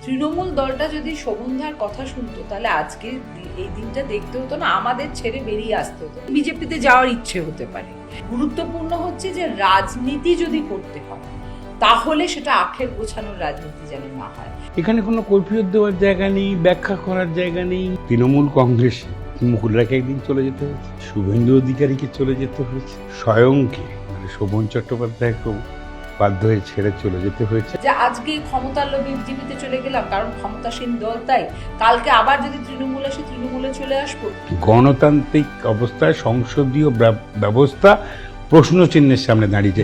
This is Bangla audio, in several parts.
তৃণমূল দলটা যদি শোভনধার কথা শুনতো তাহলে আজকে এই দিনটা দেখতে হতো না, আমাদের ছেড়ে বেরিয়ে আসতে হতো। বিজেপিতে যাওয়ার ইচ্ছে হতে পারে। গুরুত্বপূর্ণ হচ্ছে যে রাজনীতি যদি করতে হয় তাহলে সেটা আখের গোছানোর রাজনীতি যেন না হয়। এখানে কোনো কৈফিয়ত দেওয়ার জায়গা নেই, ব্যাখ্যা করার জায়গা নেই। তৃণমূল কংগ্রেস মুকুলরাকে একদিন চলে যেতে হয়েছে, শুভেন্দু অধিকারীকে চলে যেতে হয়েছে, স্বয়ংকে মানে শোভন চট্টোপাধ্যায়কেও বাধ্য হয়ে ছেড়ে চলে যেতে হয়েছে। যে আজকে ক্ষমতার লোভে বিজেপিতে চলে গেলাম কারণ ক্ষমতাসীন দল, তাই কালকে আবার যদি তৃণমূল আসে তৃণমূলে চলে আসবো। গণতান্ত্রিক অবস্থায় সংসদীয় ব্যবস্থা প্রশ্নচিহ্নের সামনে দাঁড়িয়েছে।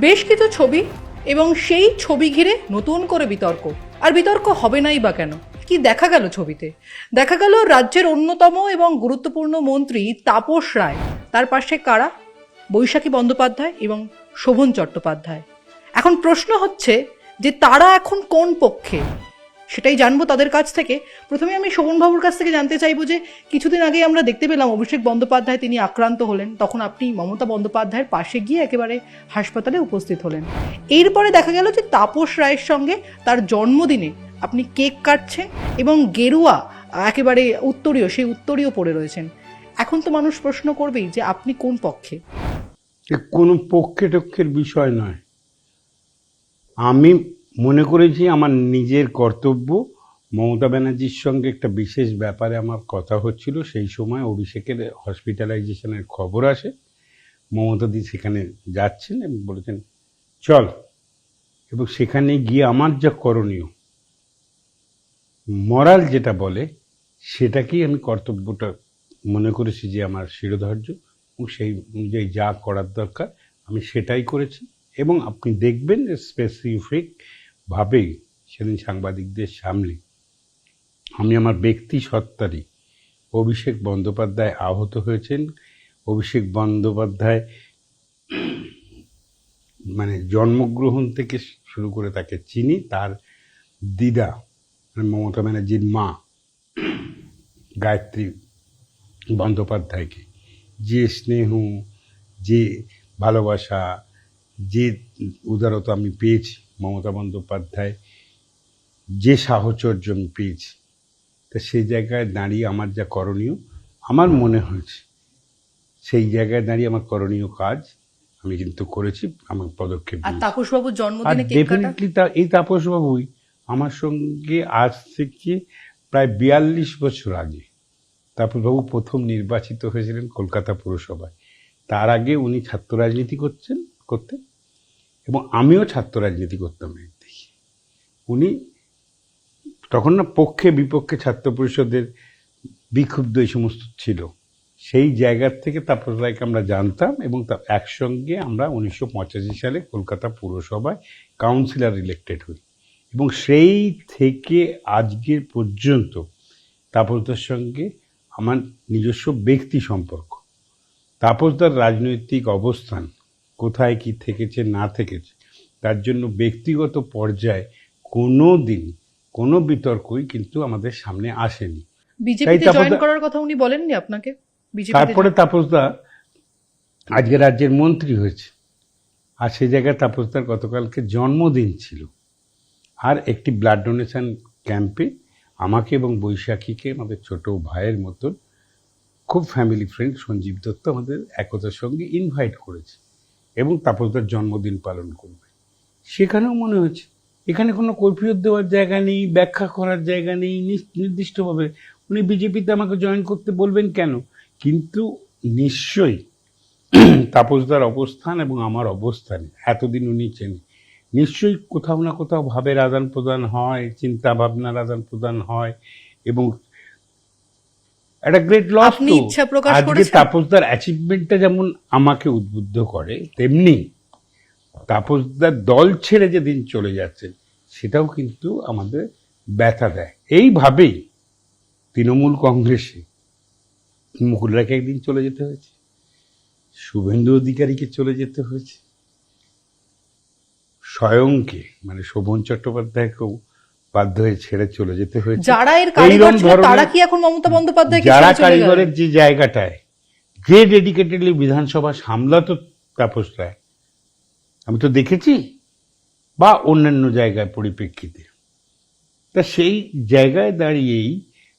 বেশ কিছু ছবি এবং সেই ছবি ঘিরে নতুন করে বিতর্ক। আর বিতর্ক হবে নাই বা কেন? কি দেখা গেল ছবিতে? দেখা গেল রাজ্যের অন্যতম এবং গুরুত্বপূর্ণ মন্ত্রী তাপস রায়, তার পাশে কারা? বৈশাখী বন্দ্যোপাধ্যায় এবং শোভন চট্টোপাধ্যায়। এখন প্রশ্ন হচ্ছে যে তারা এখন কোন পক্ষে, সেটাই জানবো তাদের কাছ থেকে। প্রথমে আমি শোভনবাবুর কাছ থেকে জানতে চাইবো যে কিছুদিন আগে আমরা দেখতে পেলাম অভিষেক বন্দ্যোপাধ্যায় তিনি আক্রান্ত হলেন, তখন আপনি মমতা বন্দ্যোপাধ্যায়ের পাশে গিয়ে একেবারে হাসপাতালে উপস্থিত হলেন। এরপরে দেখা গেল যে তাপস রায়ের সঙ্গে তার জন্মদিনে আপনি কেক কাটছেন এবং গেরুয়া একেবারে উত্তরীয়, সেই উত্তরীয় পড়ে রয়েছেন। এখন তো মানুষ প্রশ্ন করবেই যে আপনি কোন পক্ষে? কোনো পক্ষে টক্ষের বিষয় নয়। আমি মনে করেছি আমার নিজের কর্তব্য। মমতা ব্যানার্জির সঙ্গে একটা বিশেষ ব্যাপারে আমার কথা হচ্ছিল, সেই সময় অভিষেকের হসপিটালাইজেশনের খবর আসে। মমতাদি সেখানে যাচ্ছেন এবং বলেছেন চল, এবং সেখানে গিয়ে আমার যা করণীয়, মরাল যেটা বলে সেটাকেই আমি কর্তব্যটা মনে করেছি যে আমার শিরোধার্য, এবং সেই অনুযায়ী যা করার দরকার আমি সেটাই করেছি। এবং আপনি দেখবেন যে স্পেসিফিকভাবেই সেদিন সাংবাদিকদের সামনে আমি আমার ব্যক্তি সত্তারই, অভিষেক বন্দ্যোপাধ্যায় আহত হয়েছেন। অভিষেক বন্দ্যোপাধ্যায় মানে জন্মগ্রহণ থেকে শুরু করে তাকে চিনি, তার দিদা মানে মমতা ব্যানার্জির মা গায়ত্রী বন্দ্যোপাধ্যায়কে যে স্নেহ, যে ভালোবাসা, যে উদারতা আমি পেয়েছি, মমতা বন্দ্যোপাধ্যায় যে সাহচর্য আমি পেয়েছি, তা সেই জায়গায় দাঁড়িয়ে আমার যা করণীয় আমার মনে হয়েছে, সেই জায়গায় দাঁড়িয়ে আমার করণীয় কাজ আমি কিন্তু করেছি, আমার পদক্ষেপ। আর তাপসবাবুর আর জন্মদিনে কেক কাটা? ডেফিনেটলি এই তাপসবাবুই আমার সঙ্গে আজ থেকে প্রায় 42 বছর আগে তাপসবাবু প্রথম নির্বাচিত হয়েছিলেন কলকাতা পুরসভায়। তার আগে উনি ছাত্র রাজনীতি করতেন এবং আমিও ছাত্র রাজনীতি করতাম। দেখি উনি তখন না পক্ষে বিপক্ষে ছাত্র পরিষদের বিক্ষুব্ধ এই সমস্ত ছিল, সেই জায়গার থেকে তাপস রায়কে আমরা জানতাম এবং একসঙ্গে আমরা 1985 সালে কলকাতা পুরসভায় কাউন্সিলর ইলেক্টেড হই এবং সেই থেকে আজকের পর্যন্ত তাপসদার সঙ্গে আমার নিজস্ব ব্যক্তি সম্পর্ক। তাপসদার রাজনৈতিক অবস্থান কোথায় কি থেকেছে না থেকেছে তার জন্য ব্যক্তিগত পর্যায়ে কোনো দিন কোনো বিতর্কই কিন্তু আমাদের সামনে আসেনি। বিজেপিতে জয়েন করার কথা উনি বলেননি আপনাকে? তারপরে তাপসদা আজকে রাজ্যের মন্ত্রী হয়েছে, আর সেই জায়গায় তাপসদার গতকালকে জন্মদিন ছিল। আর একটি ব্লাড ডোনেশন ক্যাম্পে আমাকে এবং বৈশাখীকে আমাদের ছোট ভাইয়ের মতন খুব ফ্যামিলি ফ্রেন্ড সঞ্জীব দত্ত আমাদের একতার সঙ্গে ইনভাইট করেছে এবং তাপসদার জন্মদিন পালন করবে। সেখানেও মনে হয়েছে এখানে কোনো কৈফিয়ত দেওয়ার জায়গা নেই, ব্যাখ্যা করার জায়গা নেই। নির্দিষ্টভাবে উনি বিজেপিতে আমাকে জয়েন করতে বলবেন কেন? কিন্তু নিশ্চয়ই তাপসদার অবস্থান এবং আমার অবস্থানে এতদিন উনি চেনে, নিশ্চয়ই কোথাও না কোথাও ভাবের আদান প্রদান হয়, চিন্তা ভাবনার আদান প্রদান হয় এবং একটা গ্রেট লস। আজকে তাপসদার অ্যাচিভমেন্টটা যেমন আমাকে উদ্বুদ্ধ করে, তেমনি তাপসদার দল ছেড়ে যেদিন চলে যাচ্ছেন সেটাও কিন্তু আমাদের ব্যথা দেয়। এইভাবেই তৃণমূল কংগ্রেসে মুকুলরাকে একদিন চলে যেতে হয়েছে, শুভেন্দু অধিকারীকে চলে যেতে হয়েছে, স্বয়ংকে মানে শোভন চট্টোপাধ্যায়কেও বাধ্য হয়ে ছেড়ে চলে যেতে হয়েছে। যারা এর কারিগর এইরকম ছিল ধরনের- তারা কি এখন মমতা বন্দ্যোপাধ্যায়কে যারা ছেড়ে চলে গেলেন? কারিগরের যে জায়গাটায় যে ডেডিকেটেডলি বিধানসভা সামলাতো তাপস রায়, আমি তো দেখেছি, বা অন্যান্য জায়গায় পরিপ্রেক্ষিতে, তা সেই জায়গায় দাঁড়িয়েই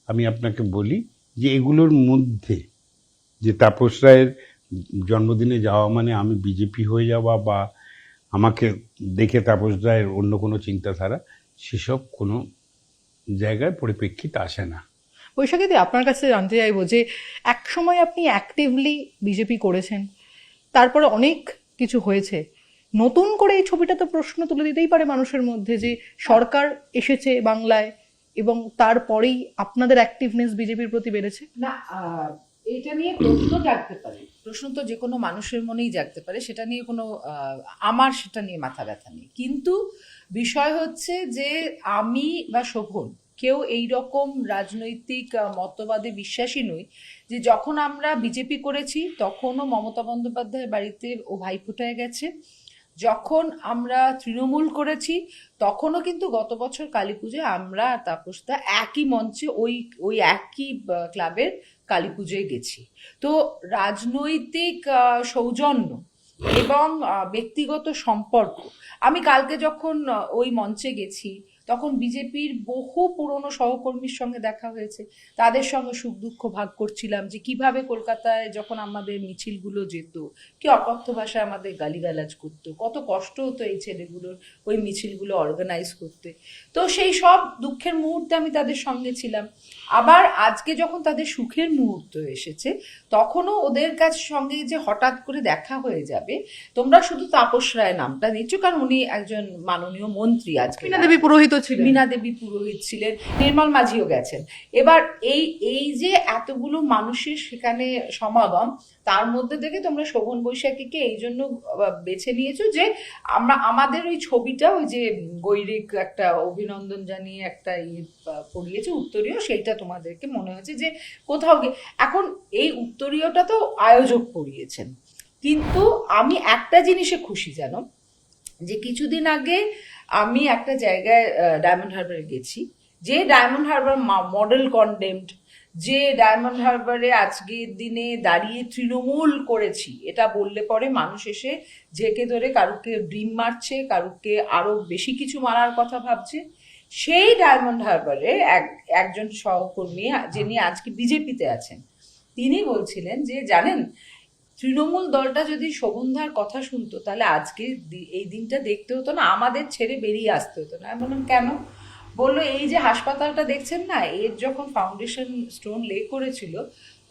আমি আপনাকে বলি যে এগুলোর মধ্যে যে তাপস রায়ের জন্মদিনে যাওয়া মানে আমি বিজেপি হয়ে যাওয়া বা আমাকে দেখে তাপস রায়ের অন্য কোনো চিন্তাধারা, সেসব কোনো জায়গায় পরিপ্রেক্ষিত আসে না। বৈশাখীদি, আপনার কাছে জানতে চাইবো যে এক সময় আপনি অ্যাক্টিভলি বিজেপি করেছেন, তারপরে অনেক কিছু হয়েছে, নতুন করে এই ছবিটা তো প্রশ্ন তুলে দিতেই পারে মানুষের মধ্যে যে সরকার এসেছে বাংলায় এবং তারপরেই আপনাদের অ্যাক্টিভনেস বিজেপির প্রতি বেড়েছে। না, এটা নিয়ে প্রশ্ন জাগতে পারে, প্রশ্ন তো যে কোনো মানুষের মনেই জাগতে পারে, সেটা নিয়ে কোনো আমার সেটা নিয়ে মাথা ব্যথা নেই। কিন্তু বিষয় হচ্ছে যে আমি বা শোভন কেউ এই রকম রাজনৈতিক মতবাদে বিশ্বাসী নই যে যখন আমরা বিজেপি করেছি তখনও মমতা বন্দ্যোপাধ্যায়ের বাড়িতে ও ভাইফোঁটায় গেছে, যখন আমরা তৃণমূল করেছি তখনও কিন্তু গত বছর কালী পুজোয় আমরা তাপসদা একই মঞ্চে ওই ওই একই ক্লাবের কালী পুজোয় গেছি। তো রাজনৈতিক সৌজন্য এবং ব্যক্তিগত সম্পর্ক, আমি কালকে যখন ওই মঞ্চে গেছি তখন বিজেপির বহু পুরনো সহকর্মীর সঙ্গে দেখা হয়েছে, তাদের সঙ্গে সুখ দুঃখ ভাগ করছিলাম যে কিভাবে কলকাতায় যখন আমাদের মিছিলগুলো যেত কি অকথ্য ভাষায় আমাদের গালিগালাজ করতো, কত কষ্ট হতো এই ছেলেগুলোর ওই মিছিলগুলো অর্গানাইজ করতে। তো সেই সব দুঃখের মুহূর্তে আমি তাদের সঙ্গে ছিলাম। আবার আজকে যখন তাদের সুখের মুহূর্ত এসেছে তখনও ওদের কাছে সঙ্গে যে হঠাৎ করে দেখা হয়ে যাবে, তোমরা শুধু তাপস রায় নামটা নিচ্ছ কারণ উনি একজন মাননীয় মন্ত্রী, আজকে মীনা দেবী পুরোহিত ছিলেন, মীনা দেবী পুরোহিত ছিলেন, নির্মল মাঝিও গেছেন। এবার এই যে এতগুলো মানুষের সেখানে সমাগম, তার মধ্যে থেকে তোমরা শোভন বৈশাখীকে এই জন্য বেছে নিয়েছো যে আমাদের ওই ছবিটা, ওই যে গৈরিক একটা অভিনন্দন জানিয়ে একটা পড়িয়েছে উত্তরীয়, সেইটা তোমাদেরকে মনে হয়েছে যে কোথাও গিয়ে, এখন এই উত্তরীয়টা তো আয়োজক পড়িয়েছেন, কিন্তু আমি একটা জিনিসে খুশি জানো, যে কিছুদিন আগে আমি একটা জায়গায় ডায়মন্ড হারবারে গেছি, যে ডায়মন্ড হারবার মডেল কন্ডেমড, যে ডায়মন্ড হারবারে আজকের দিনে দাঁড়িয়ে তৃণমূল করেছি এটা বললে পরে মানুষ এসে ঝেঁকে ধরে কারুকে ড্রিম মারছে, কারুকে আরো বেশি কিছু মারার কথা ভাবছে। সেই ডায়মন্ড হারবারে একজন সহকর্মী যিনি আজকে বিজেপিতে আছেন, তিনি বলছিলেন যে জানেন তৃণমূল দলটা যদি শোভনধার কথা শুনতো তাহলে আজকে এই দিনটা দেখতে হতো না, আমাদের ছেড়ে বেরিয়ে আসতে হতো না। আমি বললাম কেন? বললো এই যে হাসপাতালটা দেখছেন না, এর যখন ফাউন্ডেশন স্টোন লে করেছিল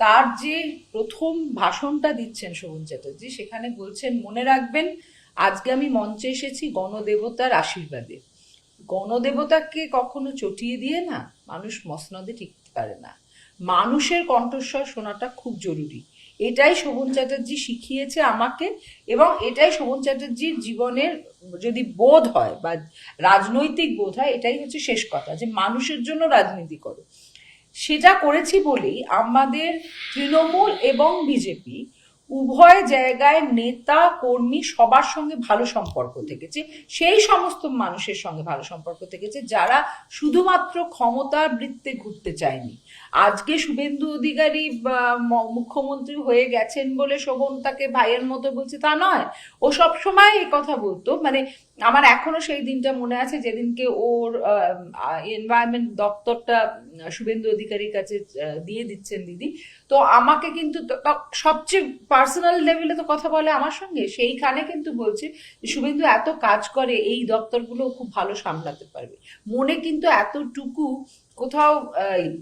তার যে প্রথম ভাষণটা দিচ্ছেন শোভন চ্যাটার্জি, সেখানে বলছেন মনে রাখবেন আজকে আমি মঞ্চে এসেছি গণদেবতার আশীর্বাদে, গণদেবতাকে কখনো চটিয়ে দিয়ে না মানুষ মসনদে টিকতে পারে না, মানুষের কণ্ঠস্বর শোনাটা খুব জরুরি। এটাই শোভন চ্যাটার্জি শিখিয়েছে আমাকে, এবং এটাই শোভন চ্যাটার্জির জীবনের যদি বোধ হয় বা রাজনৈতিক বোধ হয়, এটাই হচ্ছে শেষ কথা, যে মানুষের জন্য রাজনীতি করো। সেটা করেছি বলেই আমাদের তৃণমূল এবং বিজেপি উভয় জায়গায় নেতা কর্মী সবার সঙ্গে ভালো সম্পর্ক থেকেছে, সেই সমস্ত মানুষের সঙ্গে ভালো সম্পর্ক থেকেছে যারা শুধুমাত্র ক্ষমতার বৃত্তে ঘুরতে চায়নি। আজকে শুভেন্দু অধিকারী মুখ্যমন্ত্রী হয়ে গেছেন বলে শোভন তাকে ভাইয়ের মতো বলছে তা নয়, ও সব সময় এই কথা বলতো। মানে আমার এখনো সেই দিনটা মনে আছে যেদিনকে ওর এনভায়রনমেন্ট দপ্তরটা শুভেন্দু অধিকারীর কাছে দিয়ে দিচ্ছেন দিদি, তো আমাকে কিন্তু সবচেয়ে পার্সোনাল লেভেলে তো কথা বলে আমার সঙ্গে, সেইখানে কিন্তু বলছে শুভেন্দু এত কাজ করে এই দপ্তরগুলো খুব ভালো সামলাতে পারবে। মনে কিন্তু এতটুকু কোথাও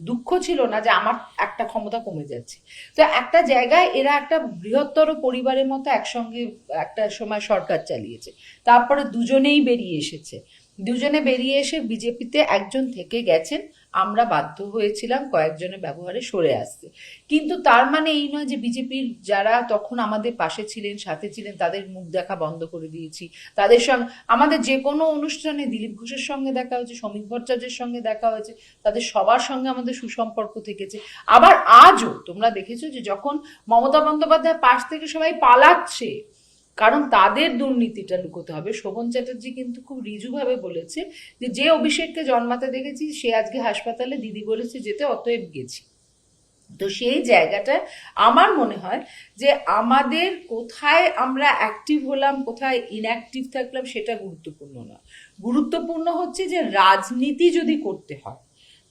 দুঃখ ছিল না যে আমার একটা ক্ষমতা কমে যাচ্ছে। তো একটা জায়গায় এরা একটা বৃহত্তর পরিবারের মতো একসঙ্গে একটা সময় সরকার চালিয়েছে, তারপরে দুজনেই বেরিয়ে এসেছে, দুজনে বেরিয়ে এসে বিজেপিতে একজন থেকে গেছেন, আমরা বাধ্য হয়েছিলাম কয়েকজনের ব্যবহারে সরে আসতে। কিন্তু তার মানে এই নয় যে বিজেপির যারা তখন আমাদের পাশে ছিলেন, সাথে ছিলেন, তাদের মুখ দেখা বন্ধ করে দিয়েছি। তাদের সঙ্গে আমাদের যে কোনো অনুষ্ঠানে দিলীপ ঘোষের সঙ্গে দেখা হয়েছে, সমীক ভট্টাচার্যের সঙ্গে দেখা হয়েছে, তাদের সবার সঙ্গে আমাদের সুসম্পর্ক থেকেছে। আবার আজও তোমরা দেখেছো যে যখন মমতা বন্দ্যোপাধ্যায় পাশ থেকে সবাই পালাচ্ছে, কারণ তাদের দুর্নীতিটা লুকোতে হবে। শোভন চ্যাটার্জি কিন্তু খুব ঋজুভাবে বলেছে যে অভিষেককে জন্মাতে দেখেছি সে আজকে হাসপাতালে, দিদি বলেছে যেতে, অতএব গেছি। তো সেই জায়গাটায় আমার মনে হয় যে আমাদের কোথায় আমরা অ্যাক্টিভ হলাম, কোথায় ইনঅ্যাক্টিভ থাকলাম সেটা গুরুত্বপূর্ণ না। গুরুত্বপূর্ণ হচ্ছে যে রাজনীতি যদি করতে হয়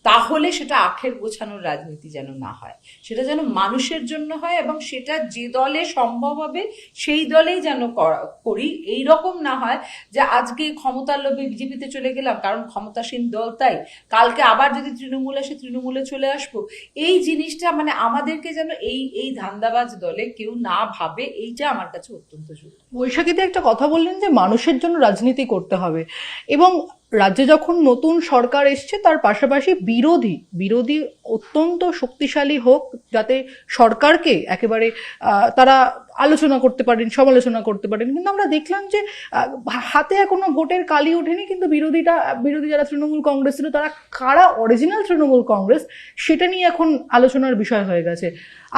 তাহলে সেটা আখের গোছানোর রাজনীতি যেন না হয়, সেটা যেন মানুষের জন্য হয়, এবং সেটা যে দলে সম্ভব হবে সেই দলেই যেন করি। এই রকম না হয় যে আজকে ক্ষমতার লোভে বিজেপিতে চলে গেলাম কারণ ক্ষমতাসীন দল তাই, কালকে আবার যদি তৃণমূল আসে তৃণমূলে চলে আসবো। এই জিনিসটা মানে আমাদেরকে যেন এই ধান্দাবাজ দলে কেউ না ভাবে, এইটা আমার কাছে অত্যন্ত জরুরি। বৈশাখীতে একটা কথা বললেন যে মানুষের জন্য রাজনীতি করতে হবে, এবং রাজ্যে যখন নতুন সরকার এসছে তার পাশাপাশি বিরোধী অত্যন্ত শক্তিশালী হোক, যাতে সরকারকে একেবারে তারা আলোচনা করতে পারেন, সমালোচনা করতে পারেন। কিন্তু আমরা দেখলাম যে হাতে এখনো ভোটের কালি ওঠেনি, কিন্তু বিরোধী যারা তৃণমূল কংগ্রেস ছিল তারা কারা অরিজিনাল তৃণমূল কংগ্রেস সেটা নিয়ে এখন আলোচনার বিষয় হয়ে গেছে।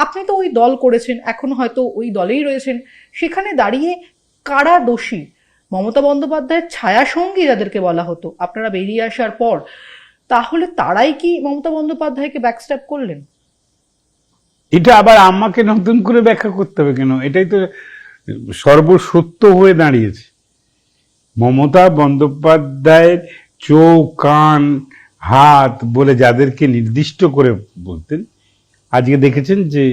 আপনি তো ওই দল করেছেন, এখন হয়তো ওই দলেই রয়েছেন, সেখানে দাঁড়িয়ে কারা দোষী? মমতা বন্দ্যোপাধ্যায়ের ছায়াসঙ্গী যাদেরকে বলা হতো আপনারা বেরিয়ে আসার পর, তাহলে তারাই কি মমতা বন্দ্যোপাধ্যায়কে ব্যাকস্ট্যাপ করলেন? এটা আবার আমাকে নতুন করে ব্যাখ্যা করতে হবে কেন? এটাই তো সর্বসত্য হয়ে দাঁড়িয়েছে। মমতা বন্দ্যোপাধ্যায়ের চোখ, কান, হাত বলে যাদেরকে নির্দিষ্ট করে বলতেন, আজকে দেখেছেন যে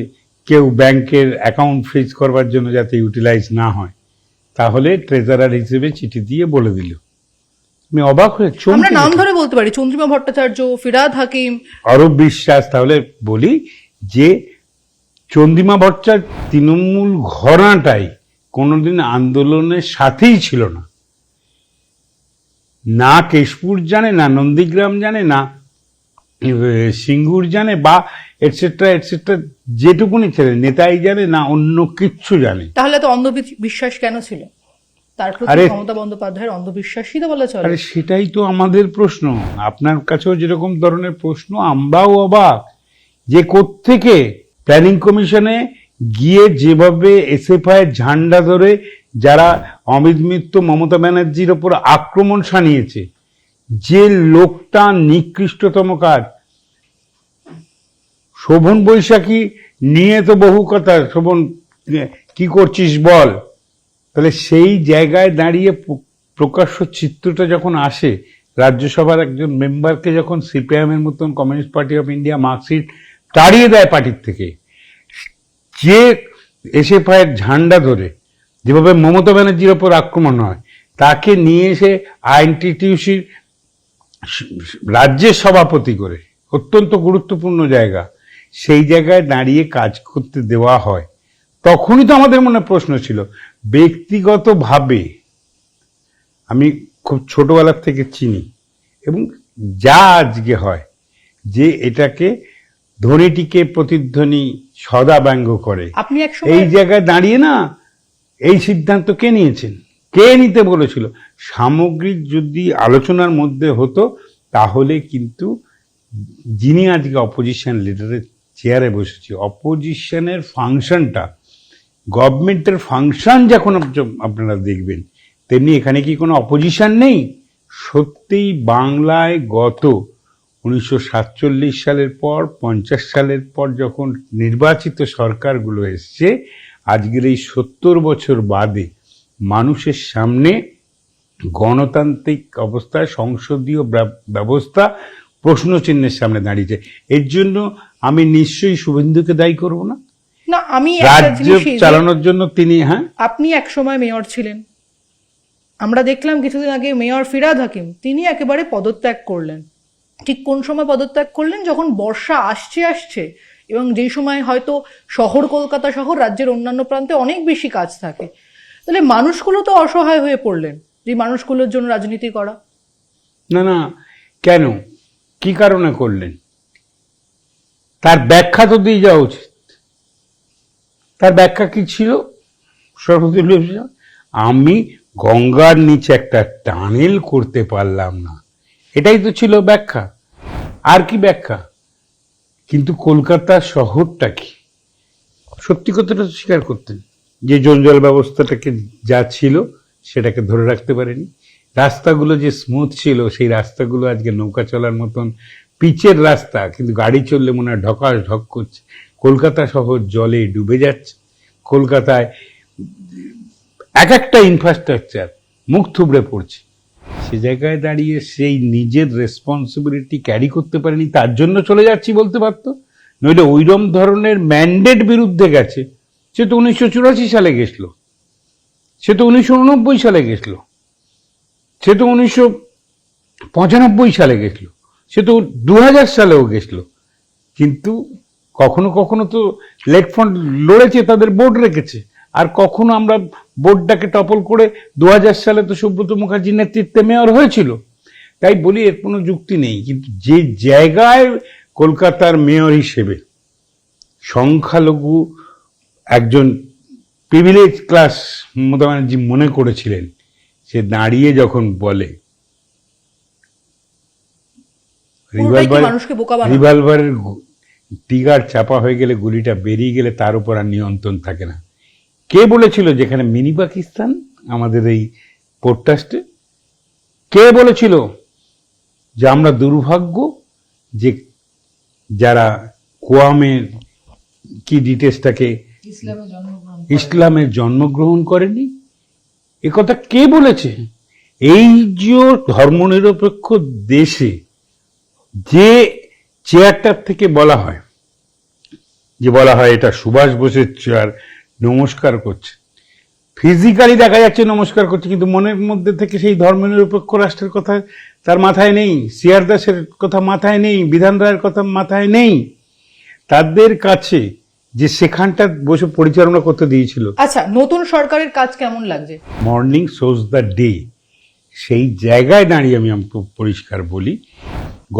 কেউ ব্যাংকের অ্যাকাউন্ট ফ্রিজ করবার জন্য যাতে ইউটিলাইজ না হয়, তাহলে ট্রেজারার হিসেবে চিঠি দিয়ে বলে দিল। আমি অবাক হয়ে আমরা নাম ধরে বলতে পারি, চন্দ্রিমা ভট্টাচার্য, ফিরহাদ হাকিম, অরূপ বিশ্বাস। তাহলে বলি যে চন্দ্রিমা ভট্টাচার্য তৃণমূল ঘরানাটাই কোনোদিন আন্দোলনের সাথেই ছিল না, না কেশপুর জানে, না নন্দীগ্রাম জানে, না সিঙ্গুর জানে, বা এটসেট্রা এটসেট্রা যেটুকুনি ছিলেন নেতাই জানে, না অন্য কিচ্ছু জানে। তাহলে তো অন্ধবিশ্বাস কেন ছিল তার প্রতি? মমতা বন্দ্যোপাধ্যায়ের অন্ধবিশ্বাসই তো বলা চলে। আরে সেটাই তো আমাদের প্রশ্ন, আপনার কাছেও যেরকম ধরনের প্রশ্ন, আমরাও অবাক যে কোত্থেকে প্ল্যানিং কমিশনে গিয়ে যেভাবে এসএফআই এর ঝান্ডা ধরে যারা অমিত মিত্র, মমতা ব্যানার্জির ওপর আক্রমণ শানিয়েছে, যে লোকটা নিকৃষ্টতম কাজ। শোভন বৈশাখী নিয়ে তো বহু কথা, শোভন কি করছিস বল, তাহলে সেই জায়গায় দাঁড়িয়ে প্রকাশ্য চিত্রটা যখন আসে, রাজ্যসভার একজন মেম্বারকে যখন সিপিআইএমের মতন communist party of India marksheet তাড়িয়ে দেয় পার্টির থেকে, যে এসএফআইয়ের ঝান্ডা ধরে যেভাবে মমতা ব্যানার্জির ওপর আক্রমণ হয়, তাকে নিয়ে এসে আইএনটিটিউসির রাজ্যের সভাপতি করে, অত্যন্ত গুরুত্বপূর্ণ জায়গা, সেই জায়গায় দাঁড়িয়ে কাজ করতে দেওয়া হয়, তখনই তো আমাদের মনে প্রশ্ন ছিল। ব্যক্তিগতভাবে আমি খুব ছোটবেলার থেকে চিনি, এবং যা আজকে হয় যে এটাকে ধ্বনিটিকে প্রতিধ্বনি সদা ব্যঙ্গ করে, আপনি এই জায়গায় দাঁড়িয়ে না এই সিদ্ধান্ত কে নিয়েছেন, কে নিতে বলেছিল? সামগ্রিক যদি আলোচনার মধ্যে হতো তাহলে কিন্তু যিনি আজকে অপোজিশন লিডারের চেয়ারে বসেছে, অপোজিশনের ফাংশনটা গভর্নমেন্টের ফাংশন যখন আপনারা দেখবেন, তেমনি এখানে কি কোনো অপোজিশন নেই? সত্যিই বাংলায় গত 1947 সালের পর 50 সালের পর যখন নির্বাচিত সরকারগুলো এসছে, আজকের এই 70 বছর বাদে মানুষের সামনে গণতান্ত্রিক অবস্থায় সংসদীয় ব্যবস্থা প্রশ্নচিহ্নের সামনে দাঁড়িয়েছে। এর জন্য আমি নিশ্চয়ই শুভেন্দুকে দায়ী করব না, না আমি রাজ্য চালানোর জন্য তিনি। হ্যাঁ, আপনি একসময় মেয়র ছিলেন, আমরা দেখলাম কিছুদিন আগে মেয়র ফিরহাদ হাকিম তিনি একেবারে পদত্যাগ করলেন। ঠিক কোন সময় পদত্যাগ করলেন? যখন বর্ষা আসছে এবং যেই সময় হয়তো শহর কলকাতা সহ রাজ্যের অন্যান্য প্রান্তে অনেক বেশি কাজ থাকে। তাহলে মানুষগুলো তো অসহায় হয়ে পড়লেন, যে মানুষগুলোর জন্য রাজনীতি করা। না কেন, কি কারণে করলেন তার ব্যাখ্যা তো দিয়ে যাওয়া উচিত। তার ব্যাখ্যা কি ছিল? আমি গঙ্গার নিচে একটা টানেল করতে পারলাম না, এটাই তো ছিল ব্যাখ্যা। আর কি ব্যাখ্যা? কিন্তু কলকাতা শহরটা কি, সত্যি কথাটা স্বীকার করতেন যে জঞ্জাল ব্যবস্থাটাকে যা ছিল সেটাকে ধরে রাখতে পারেনি। রাস্তাগুলো যে স্মুথ ছিল সেই রাস্তাগুলো আজকে নৌকা চলার মতন পিচের রাস্তা, কিন্তু গাড়ি চললে মনে হয় ঢকাস ঢক করছে। কলকাতা শহর জলে ডুবে যাচ্ছে। কলকাতায় এক একটা ইনফ্রাস্ট্রাকচার মুখ থুবড়ে পড়ছে। সে জায়গায় দাঁড়িয়ে সেই নিজের রেসপন্সিবিলিটি ক্যারি করতে পারেনি, তার জন্য চলে যাচ্ছি বলতে পারতো। নইলে ওইরম ধরনের ম্যান্ডেট বিরুদ্ধে গেছে, সে তো 1984 সালে গেছিল, সে তো 1989 সালে গেছিল, সে তো 1995 সালে গেছিল, সে তো 2000 সালেও গেছিল। কিন্তু কখনো কখনো তো লেগ ফ্রন্ট লড়েছে, তাদের বোর্ড রেখেছে। আর কখনো আমরা বোর্ডটাকে টপল করে 2000 সালে তো সুব্রত মুখার্জির নেতৃত্বে মেয়র হয়েছিল। তাই বলি এর কোনো যুক্তি নেই। কিন্তু যে জায়গায় কলকাতার মেয়র হিসেবে সংখ্যালঘু একজন প্রিভিলেজ ক্লাস মমতা ব্যানার্জি মনে করেছিলেন, সে দাঁড়িয়ে যখন বলে রিভলভারের টিগার চাপা হয়ে গেলে গুলিটা বেরিয়ে গেলে তার উপর আর নিয়ন্ত্রণ থাকে না। কে বলেছিল যেখানে মিনি পাকিস্তান আমাদের এই পোডকাস্টে? কে বলেছিল যে আমরা দুর্ভাগ্য যে যারা কোয়ামের কি ডিটেলসটাকে ইসলামে জন্মগ্রহণ করেনি? এ কথা কে বলেছে? এই যে ধর্মনিরপেক্ষ দেশে যে চেয়ারটার থেকে বলা হয়, যে বলা হয় এটা সুভাষ বোসের চেয়ার, নমস্কার করছে, ফিজিক্যালি দেখা যাচ্ছে নমস্কার করছে, কিন্তু মনের মধ্যে থেকে সেই ধর্মনিরপেক্ষ রাষ্ট্রের কথা তার মাথায় নেই, সিআর দাসের কথা মাথায় নেই, বিধান রায়ের কথা মাথায় নেই। তাদের কাছে যে সেখানটা বসে পরিচালনা করতে দিয়েছিল। আচ্ছা, নতুন সরকারের কাজ কেমন লাগছে? মর্নিং শোজ দ্য ডে, সেই জায়গায় দাঁড়িয়ে আমি পরিষ্কার বলি,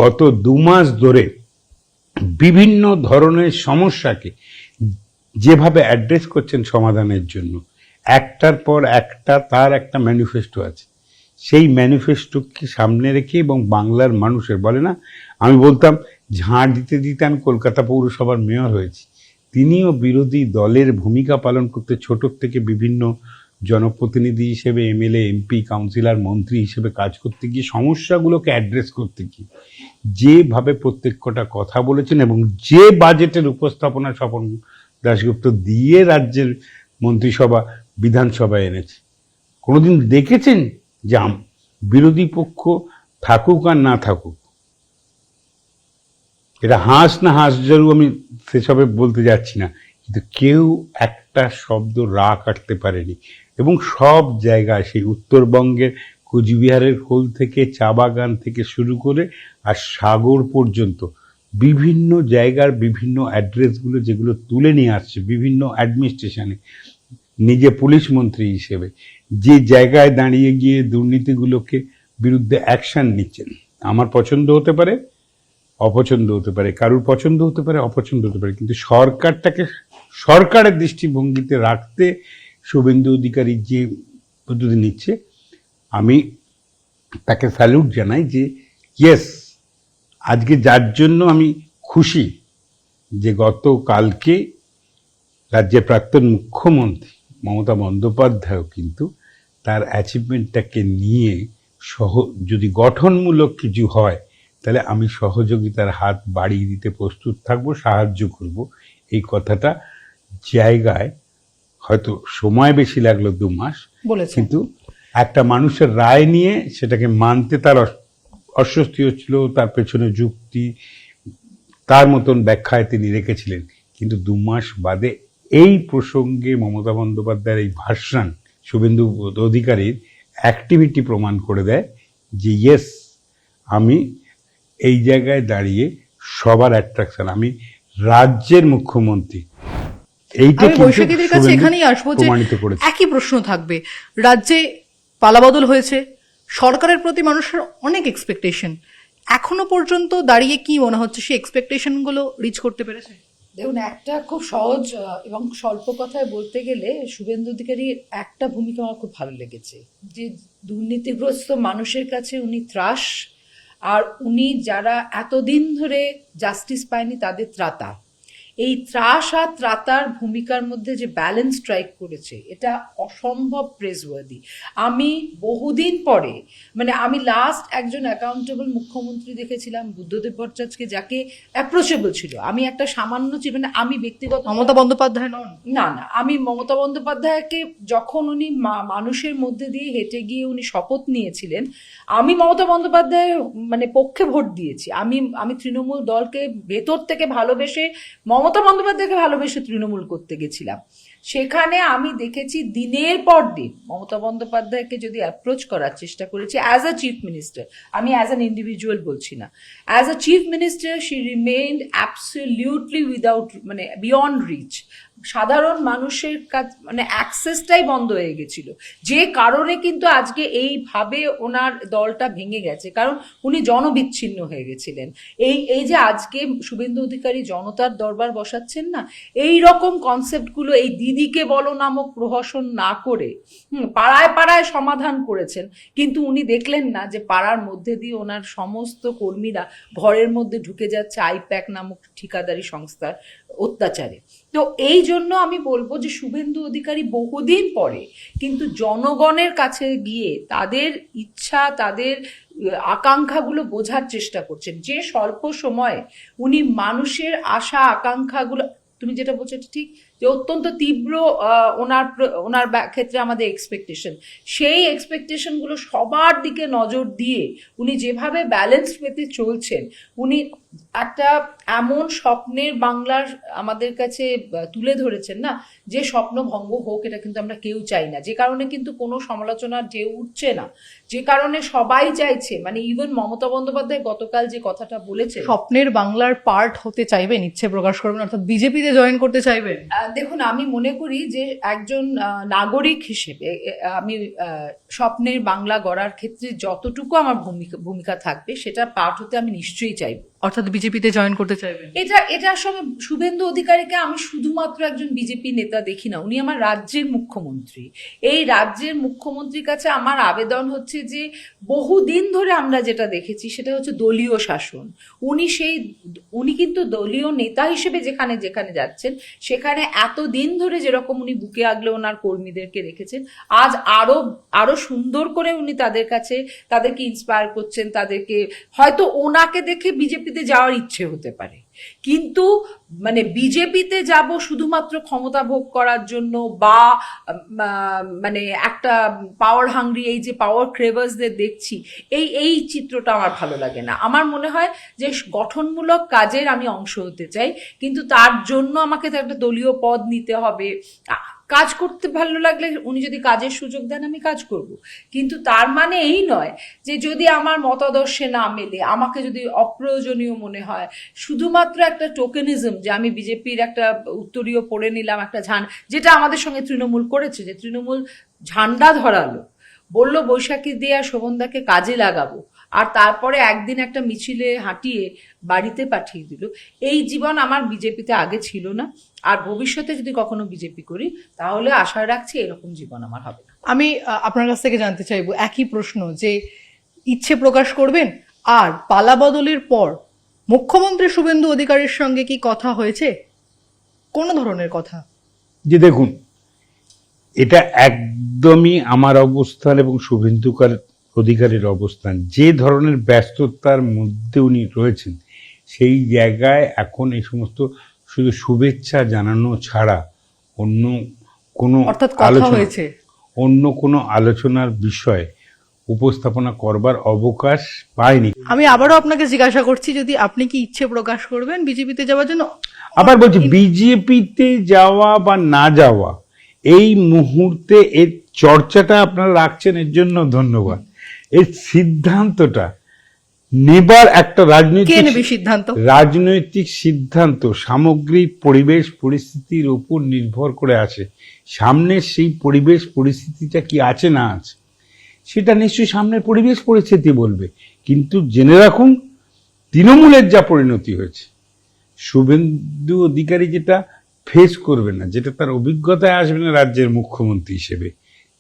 গত 2 মাস ধরে বিভিন্ন ধরনের সমস্যাকে যেভাবে অ্যাড্রেস করছেন সমাধানের জন্য, একটার পর একটা তার একটা ম্যানিফেস্টো আছে। সেই ম্যানিফেস্টোকে সামনে রেখে এবং বাংলার মানুষের বলে না, আমি বলতাম ঝাঁট দিতে দিতে আমি কলকাতা পৌরসভার মেয়র হয়েছি। তিনিও বিরোধী দলের ভূমিকা পালন করতে ছোটোর থেকে বিভিন্ন জনপ্রতিনিধি হিসেবে, এমএলএ, এমপি, কাউন্সিলর, মন্ত্রী হিসেবে কাজ করতে গিয়ে সমস্যাগুলোকে অ্যাড্রেস করতে গিয়ে যেভাবে প্রত্যেকটা কথা বলেছেন এবং যে বাজেটের উপস্থাপনা স্বপন দাশগুপ্ত দিয়ে রাজ্যের মন্ত্রিসভা বিধানসভায় এনেছে, কোনোদিন দেখেছেন যে বিরোধী পক্ষ থাকুক আর না থাকুক, এটা হাঁস না হাঁস জরু আমি সেসবে বলতে যাচ্ছি না, কিন্তু কেউ একটা শব্দ রা কাটতে পারেনি। এবং সব জায়গায় সেই উত্তরবঙ্গের কোচবিহারের খোল থেকে চা বাগান থেকে শুরু করে আর সাগর পর্যন্ত বিভিন্ন জায়গার বিভিন্ন অ্যাড্রেসগুলো যেগুলো তুলে নিয়ে আসছে বিভিন্ন অ্যাডমিনিস্ট্রেশনে, নিজে পুলিশ মন্ত্রী হিসেবে যে জায়গায় দাঁড়িয়ে গিয়ে দুর্নীতিগুলোকে বিরুদ্ধে অ্যাকশান নিচ্ছেন। আমার পছন্দ হতে পারে, অপছন্দ হতে পারে, কারুর পছন্দ হতে পারে, অপছন্দ হতে পারে, কিন্তু সরকারটাকে সরকারের দৃষ্টিভঙ্গিতে রাখতে শুভেন্দু অধিকারী যে পদ্ধতি নিচ্ছে, আমি তাকে স্যালুট জানাই যে ইয়েস, আজকে যার জন্য আমি খুশি যে গতকালকে রাজ্যের প্রাক্তন মুখ্যমন্ত্রী মমতা বন্দ্যোপাধ্যায়ও কিন্তু তার অ্যাচিভমেন্টটাকে নিয়ে যদি গঠনমূলক কিছু হয় তাহলে আমি সহযোগিতার হাত বাড়িয়ে দিতে প্রস্তুত থাকবো, সাহায্য করব। এই কথাটা জায়গায় হয়তো সময় বেশি লাগলো 2 মাস, কিন্তু একটা মানুষের রায় নিয়ে সেটাকে মানতে তার অস্বস্তি হচ্ছিল, তার পেছনে যুক্তি তার মতন ব্যাখ্যায় তিনি রেখেছিলেন। কিন্তু 2 মাস বাদে এই প্রসঙ্গে মমতা বন্দ্যোপাধ্যায়ের এই ভাষণ শুভেন্দু অধিকারীর অ্যাক্টিভিটি প্রমাণ করে দেয় যে ইয়েস, আমি এই জায়গায় দাঁড়িয়ে সবার অ্যাট্রাকশন, আমি রাজ্যের মুখ্যমন্ত্রী। এইটা বৈশাখীদের কাছে এখানেই আসবো যে একই প্রশ্ন থাকবে, রাজ্যে পালাবদল হয়েছে, সরকারের প্রতি মানুষের অনেক এক্সপেকটেশন, এখনো পর্যন্ত দাঁড়িয়ে কি মনে হচ্ছে সেই এক্সপেকটেশনগুলো রিচ করতে পেরেছে? দেখুন, একটা খুব সহজ এবং স্বল্প কথায় বলতে গেলে শুভেন্দু অধিকারীর একটা ভূমিকা আমার খুব ভালো লেগেছে, যে দুর্নীতিগ্রস্ত মানুষের কাছে উনি ত্রাস, আর উনি যারা এতদিন ধরে জাস্টিস পায়নি তাদের ত্রাতা। এই ত্রাস আর ত্রাতার ভূমিকার মধ্যে যে ব্যালেন্স স্ট্রাইক করেছে, এটা অসম্ভব প্রেজওয়ার্দি। আমি বহুদিন পরে, মানে আমি লাস্ট একজন অ্যাকাউন্টেবল মুখ্যমন্ত্রী দেখেছিলাম বুদ্ধদেব ভট্টাচার্যকে, যাকে অ্যাপ্রোচেবল ছিল। আমি একটা সামান্য মানে আমি ব্যক্তিগত, মমতা বন্দ্যোপাধ্যায় নন? না না, আমি মমতা বন্দ্যোপাধ্যায়কে যখন উনি মানুষের মধ্যে দিয়ে হেঁটে গিয়ে উনি শপথ নিয়েছিলেন, আমি মমতা বন্দ্যোপাধ্যায়ের মানে পক্ষে ভোট দিয়েছি। আমি তৃণমূল দলকে ভেতর থেকে ভালোবেসে, মমতা বন্দ্যোপাধ্যায়কে ভালোবেসে তৃণমূল করতে গেছিলাম। সেখানে আমি দেখেছি দিনের পর দিন মমতা বন্দ্যোপাধ্যায়কে যদি অ্যাপ্রোচ করার চেষ্টা করেছি অ্যাজ আ চিফ মিনিস্টার, আমি অ্যাজ অ্যান ইন্ডিভিজুয়াল বলছি না, as a chief minister she remained absolutely without, মানে বিয়ন্ড রিচ। সাধারণ মানুষের কাছে মানে অ্যাক্সেসটাই বন্ধ হয়ে গেছিল, যে কারণে কিন্তু আজকে এইভাবে ওনার দলটা ভেঙে গেছে, কারণ উনি জনবিচ্ছিন্ন হয়ে গেছিলেন। এই যে আজকে শুভেন্দু অধিকারী জনতার দরবার বসাচ্ছেন না, এই রকম কনসেপ্টগুলো এই দিদিকে বলো নামক প্রহসন না করে পাড়ায় পাড়ায় সমাধান করেছেন। কিন্তু উনি দেখলেন না যে পাড়ার মধ্যে দিয়ে ওনার সমস্ত কর্মীরা ঘরের মধ্যে ঢুকে যাচ্ছে আইপ্যাক নামক ঠিকাদারি সংস্থার অত্যাচারে। তো এই জন্য আমি বলবো যে শুভেন্দু অধিকারী বহুদিন পরে কিন্তু জনগণের কাছে গিয়ে তাদের ইচ্ছা, তাদের আকাঙ্ক্ষাগুলো বোঝার চেষ্টা করছেন। যে স্বল্প সময়ে উনি মানুষের আশা আকাঙ্ক্ষাগুলো, তুমি যেটা বলছো এটা ঠিক, যে অত্যন্ত তীব্র ওনার ক্ষেত্রে আমাদের এক্সপেকটেশন, সেই এক্সপেকটেশনগুলো সবার দিকে নজর দিয়ে উনি যেভাবে ব্যালেন্স পেতে চলছেন, উনি একটা এমন স্বপ্নের বাংলার আমাদের কাছে তুলে ধরেছেন না, যে স্বপ্ন ভঙ্গ হোক এটা কিন্তু আমরা কেউ চাই না। যে কারণে কিন্তু কোনো সমালোচনার ঢেউ উঠছে না, যে কারণে সবাই চাইছে, মানে ইভেন মমতা বন্দ্যোপাধ্যায় গতকাল যে কথাটা বলেছে, স্বপ্নের বাংলার পার্ট হতে চাইবেন, ইচ্ছে প্রকাশ করবেন, অর্থাৎ বিজেপিতে জয়েন করতে চাইবেন? দেখুন, আমি মনে করি যে একজন নাগরিক হিসেবে আমি স্বপ্নের বাংলা গড়ার ক্ষেত্রে যতটুকু আমার ভূমিকা থাকবে সেটা পার্ট হতে আমি নিশ্চয়ই চাইব। অর্থাৎ বিজেপিতে জয়েন করতে চাইবেন? এটা আসলে শুভেন্দু অধিকারীকে আমি শুধুমাত্র একজন বিজেপি নেতা দেখি না, উনি আমার রাজ্যের মুখ্যমন্ত্রী। এই রাজ্যের মুখ্যমন্ত্রীর কাছে আমার আবেদন হচ্ছে যে বহুদিন ধরে আমরা যেটা দেখেছি সেটা হচ্ছে দলীয় শাসন। উনি কিন্তু দলীয় নেতা হিসেবে যেখানে যেখানে যাচ্ছেন সেখানে এতদিন ধরে যেরকম উনি বুকে আগলে ওনার কর্মীদেরকে রেখেছেন, আজ আরো সুন্দর করে উনি তাদেরকে ইন্সপায়ার করছেন। তাদেরকে হয়তো ওনাকে দেখে বিজেপিতে যাওয়ার ইচ্ছে হতে পারে, কিন্তু মানে বিজেপিতে যাব শুধুমাত্র ক্ষমতা ভোগ করার জন্য, বা মানে একটা পাওয়ার হাংরি, এই যে পাওয়ার ক্রেভার্সদের দেখছি, এই চিত্রটা আমার ভালো লাগে না। আমার মনে হয় যে গঠনমূলক কাজের আমি অংশ হতে চাই, কিন্তু তার জন্য আমাকে তো একটা দলীয় পদ নিতে হবে। কাজ করতে ভালো লাগলে উনি যদি কাজের সুযোগ দেন আমি কাজ করব, কিন্তু তার মানে এই নয় যে যদি আমার মতাদর্শে না মেলে, আমাকে যদি অপ্রয়োজনীয় মনে হয়, শুধুমাত্র একটা টোকেনিজম, যে আমি বিজেপির একটা উত্তরীয় পড়ে নিলাম, একটা যেটা আমাদের সঙ্গে তৃণমূল করেছে, যে তৃণমূল ঝান্ডা ধরালো, বলল বৈশাখী দিয়ে আর শোভনদাকে কাজে লাগাবো, আর তারপরে একদিন একটা মিছিলে হাঁটিয়ে বাড়িতে পাঠিয়ে দিল। এই জীবন আমার বিজেপিতে আগে ছিল না, আর ভবিষ্যতে যদি কখনো বিজেপি করি তাহলে আশা রাখছি এরকম জীবন আমার হবে না। আমি আপনার কাছ থেকে জানতে চাইবো একই প্রশ্ন, যে ইচ্ছে প্রকাশ করবেন, আর পালা বদলের পর মুখ্যমন্ত্রী শুভেন্দু অধিকারীর সঙ্গে কি কথা হয়েছে, কোন ধরনের কথা? যে দেখুন, এটা একদমই আমার অবস্থান এবং শুভেন্দু অধিকারীর অবস্থান, যে ধরনের ব্যস্ততার মধ্যে উনি রয়েছেন সেই জায়গায় এখন এই সমস্ত শুধু শুভেচ্ছা জানানো ছাড়া অন্য কোনো আলোচনার বিষয় উপস্থাপনা করবার অবকাশ পায়নি। আমি আবারও আপনাকে জিজ্ঞাসা করছি, যদি আপনি কি ইচ্ছে প্রকাশ করবেন বিজেপিতে যাওয়ার জন্য? আবার বলছি, বিজেপিতে যাওয়া বা না যাওয়া এই মুহূর্তে এর চর্চাটা আপনারা রাখছেন, এর জন্য ধন্যবাদ। এই সিদ্ধান্তটা নেবার একটা রাজনৈতিক সিদ্ধান্ত সামগ্রিক পরিবেশ পরিস্থিতির উপর নির্ভর করে আছে। সামনের সেই পরিবেশ পরিস্থিতিটা কি আছে না আছে সেটা নিশ্চয়ই সামনের পরিবেশ পরিস্থিতি বলবে, কিন্তু জেনে রাখুন তৃণমূলের যা পরিণতি হয়েছে, শুভেন্দু অধিকারী যেটা ফেস করবে না, যেটা তার অভিজ্ঞতায় আসবে না রাজ্যের মুখ্যমন্ত্রী হিসেবে,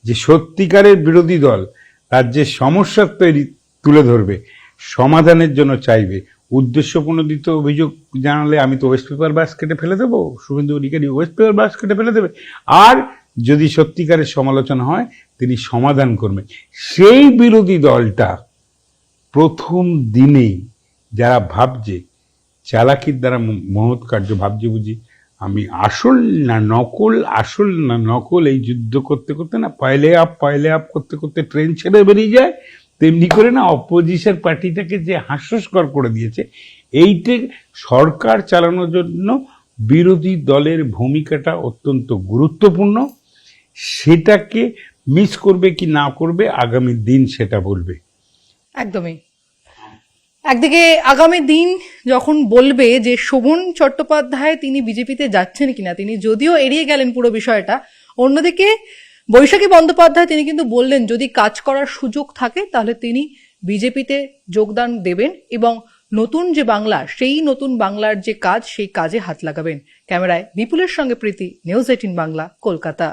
যে সত্যিকারের বিরোধী দল রাজ্যের সমস্যা তুলে ধরবে, সমাধানের জন্য চাইবে, উদ্দেশ্যপ্রণোদিত অভিযোগ জানালে আমি তো ওয়েস্ট পেপার বাস্কেটে ফেলে দেবো, শুভেন্দু অধিকারী ওয়েস্ট পেপার বাস্কেটে ফেলে দেবে। আর যদি সত্যিকারের সমালোচনা হয় তিনি সমাধান করবেন। সেই বিরোধী দলটা প্রথম দিনেই যারা ভাবছে চালাকির দ্বারা মহৎ কার্য, ভাবছে বুঝি আমি আসল না নকল এই যুদ্ধ করতে করতে না পয়লে আপ করতে করতে ট্রেন ছেড়ে বেরিয়ে যায়, তেমনি করে না অপোজিশন পার্টিটাকে যে হাস্যস্কর করে দিয়েছে। এইটা সরকার চালানোর জন্য বিরোধী দলের ভূমিকাটা অত্যন্ত গুরুত্বপূর্ণ। সেটাকে মিস করবে কি না করবে আগামী দিন সেটা বলবে। একদমই। একদিকে আগামী দিন যখন বলবে যে শোভন চট্টোপাধ্যায় তিনি বিজেপিতে যাচ্ছেন কিনা, তিনি যদিও এড়িয়ে গেলেন পুরো বিষয়টা, অন্যদিকে বৈশাখী বন্দ্যোপাধ্যায় তিনি কিন্তু বললেন যদি কাজ করার সুযোগ থাকে তাহলে তিনি বিজেপিতে যোগদান দেবেন এবং নতুন যে বাংলা, সেই নতুন বাংলার যে কাজ, সেই কাজে হাত লাগাবেন। ক্যামেরায় বিপুলের সঙ্গে প্রীতি, নিউজ 18 বাংলা, কলকাতা।